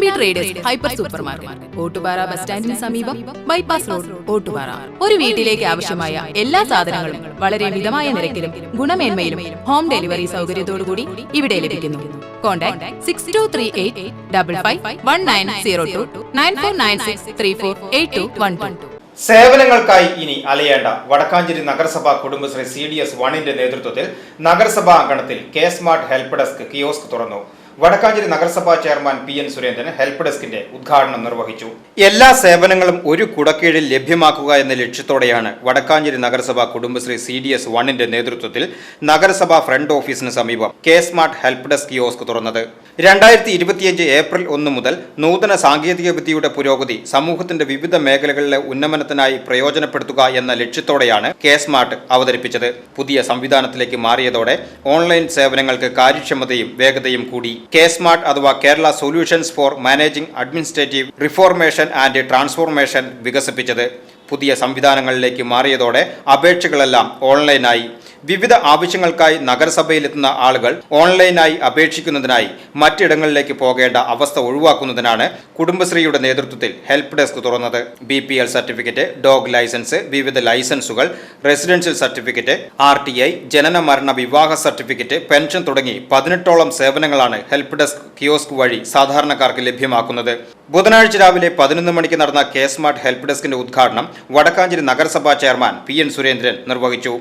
Pattambi traders hyper super market, Ottupara bus സ്റ്റാൻഡിന് സമീപം, bypass road, Ottupara. ഒരു വീട്ടിലേക്ക് ആവശ്യമായ എല്ലാ സാധനങ്ങളും വളരെ മിതമായ നിരക്കിലും ഗുണമേന്മയിലും ഹോം ഡെലിവറി സൗകര്യത്തോടുകൂടി ഇവിടെ ലഭിക്കുന്നു. കോൺടാക്ട് 6238551902 9496348212. സേവനങ്ങൾക്കായി ഇനി അലയേണ്ട. വടക്കാഞ്ചേരി നഗരസഭ കുടുംബശ്രീ CDS 1 നേതൃത്വത്തിൽ നഗരസഭാ അങ്കണത്തിൽ K smart help desk kiosk തുറന്നു. വടക്കാഞ്ചേരി നഗരസഭാ ചെയർമാൻ PN സുരേന്ദ്രൻ ഹെൽപ്പ് ഡെസ്കിന്റെ ഉദ്ഘാടനം നിർവഹിച്ചു. എല്ലാ സേവനങ്ങളും ഒരു കുടക്കീഴിൽ ലഭ്യമാക്കുക എന്ന ലക്ഷ്യത്തോടെയാണ് വടക്കാഞ്ചേരി നഗരസഭ കുടുംബശ്രീ CDS 1 നേതൃത്വത്തിൽ നഗരസഭാ ഫ്രണ്ട് ഓഫീസിന് സമീപം K smart help desk kiosk തുറന്നത്. 2025 ഏപ്രിൽ 1 മുതൽ നൂതന സാങ്കേതിക വിദ്യയുടെ പുരോഗതി സമൂഹത്തിന്റെ വിവിധ മേഖലകളിലെ ഉന്നമനത്തിനായി പ്രയോജനപ്പെടുത്തുക എന്ന ലക്ഷ്യത്തോടെയാണ് കെ സ്മാർട്ട് അവതരിപ്പിച്ചത്. പുതിയ സംവിധാനത്തിലേക്ക് മാറിയതോടെ ഓൺലൈൻ സേവനങ്ങൾക്ക് കാര്യക്ഷമതയും വേഗതയും കൂടി. കെ സ്മാർട്ട് അഥവാ Kerala solutions for managing administrative reformation and transformation വികസിപ്പിച്ചത്. പുതിയ സംവിധാനങ്ങളിലേക്ക് മാറിയതോടെ അപേക്ഷകളെല്ലാം ഓൺലൈനായി. വിവിധ ആവശ്യങ്ങൾക്കായി നഗരസഭയിലെത്തുന്ന ആളുകൾ ഓൺലൈനായി അപേക്ഷിക്കുന്നതിനായി മറ്റിടങ്ങളിലേക്ക് പോകേണ്ട അവസ്ഥ ഒഴിവാക്കുന്നതിനാണ് കുടുംബശ്രീയുടെ നേതൃത്വത്തിൽ ഹെൽപ്പ് ഡെസ്ക് തുറന്നത്. BPL സർട്ടിഫിക്കറ്റ്, ഡോഗ് ലൈസൻസ്, വിവിധ ലൈസൻസുകൾ, റെസിഡൻഷ്യൽ സർട്ടിഫിക്കറ്റ്, RTI, ജനന മരണ വിവാഹ സർട്ടിഫിക്കറ്റ്, പെൻഷൻ തുടങ്ങി 18ഓളം സേവനങ്ങളാണ് ഹെൽപ്പ് ഡെസ്ക് കിയോസ്ക് വഴി സാധാരണക്കാർക്ക് ലഭ്യമാക്കുന്നത്. ബുധനാഴ്ച രാവിലെ 11 മണിക്ക് നടന്ന കെ സ്മാർട്ട് ഹെൽപ്പ് ഡെസ്കിന്റെ ഉദ്ഘാടനം വടക്കാഞ്ചേരി നഗരസഭാ ചെയർമാൻ PN സുരേന്ദ്രൻ നിർവഹിച്ചു.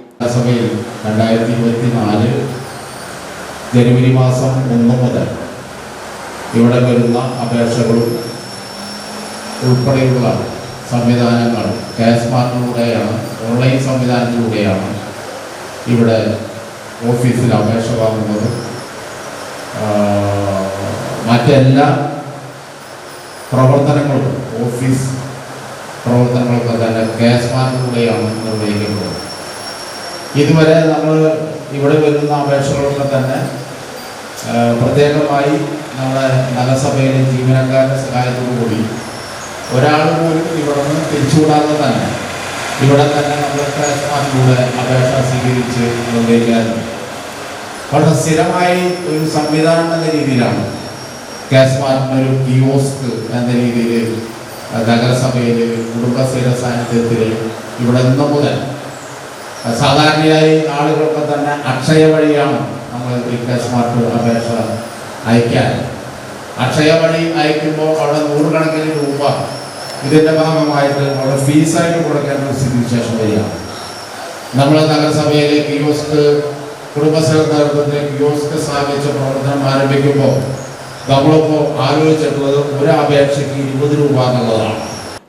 2024 ജനുവരി മാസം 1 മുതൽ ഇവിടെ വരുന്ന അപേക്ഷകളും ഉൾപ്പെടെയുള്ള സംവിധാനങ്ങൾ കെ സ്മാർട്ടിലൂടെയാണ്, ഓൺലൈൻ സംവിധാനത്തിലൂടെയാണ് ഇവിടെ ഓഫീസിൽ അപേക്ഷ വാങ്ങുന്നത്. മറ്റെല്ലാ പ്രവർത്തനങ്ങളും ഓഫീസ് പ്രവർത്തനങ്ങളൊക്കെ തന്നെ കെ സ്മാർട്ടിലൂടെയാണ് നിർവഹിക്കുന്നത്. ഇതുവരെ നമ്മൾ ഇവിടെ വരുന്ന അപേക്ഷകളൊക്കെ തന്നെ പ്രത്യേകമായി നമ്മുടെ നഗരസഭയിലെ ജീവനക്കാരുടെ സഹായത്തോടുകൂടി ഒരാൾ പോലും ഇവിടെ നിന്ന് തിരിച്ചുകൂടാതെ തന്നെ ഇവിടെ തന്നെ നമ്മൾ കെ സ്മാർട്ടിലൂടെ അപേക്ഷ സ്വീകരിച്ച് നിർവഹിക്കാറുണ്ട്. വളരെ സ്ഥിരമായി ഒരു സംവിധാനം എന്ന രീതിയിലാണ് കെ സ്മാർട്ടിനൊരു കിയോസ്ക് എന്ന രീതിയിൽ നഗരസഭയിൽ കുടുംബശ്രീയുടെ സാന്നിധ്യത്തിൽ ഇവിടെ നിന്ന് മുതൽ സാധാരണയായി ആളുകളൊക്കെ തന്നെ അക്ഷയ വഴിയാണ് നമ്മൾ ഈ കെ സ്മാർട്ട് അപേക്ഷ അയക്കാൻ. അക്ഷയ വഴി അയക്കുമ്പോൾ അവിടെ 100 കണക്കിന് രൂപ ഇതിൻ്റെ ഭാഗമായിട്ട് അവിടെ ഫീസായിട്ട് കൊടുക്കേണ്ട ഒരു സ്ഥിതിവിശേഷം വരികയാണ്. നമ്മൾ നഗരസഭയിലെ കിയോസ്ക് കുടുംബശ്രീ നേതൃത്വത്തിൽ കിയോസ്ക് സ്ഥാപിച്ച പ്രവർത്തനം ആരംഭിക്കുമ്പോൾ നമ്മളിപ്പോൾ ആലോചിച്ചിട്ടുള്ളത് ഒരു അപേക്ഷയ്ക്ക് 20 രൂപ എന്നുള്ളതാണ്.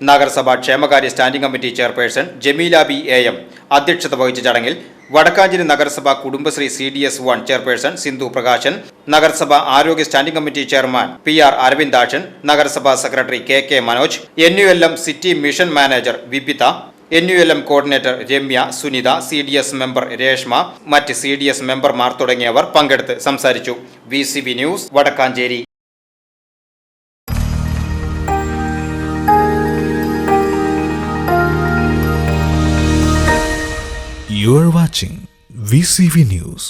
നഗരസഭാ ക്ഷേമകാര്യ standing committee chairperson Jameela B. AM അധ്യക്ഷത വഹിച്ച ചടങ്ങിൽ വടക്കാഞ്ചേരി നഗരസഭ കുടുംബശ്രീ CDS 1 ചെയർപേഴ്സൺ സിന്ധു പ്രകാശൻ, നഗരസഭ ആരോഗ്യ standing committee chairman PR Aravindakshan, നഗരസഭാ secretary KK Manoj, NULM city mission manager Vipitha, NULM coordinator Ramya, Sunitha, CDS member Reshma, മറ്റ് CDS മെമ്പർമാർ തുടങ്ങിയവർ പങ്കെടുത്ത് സംസാരിച്ചു. VCB news, Vadakkanchery. You are watching VCV News.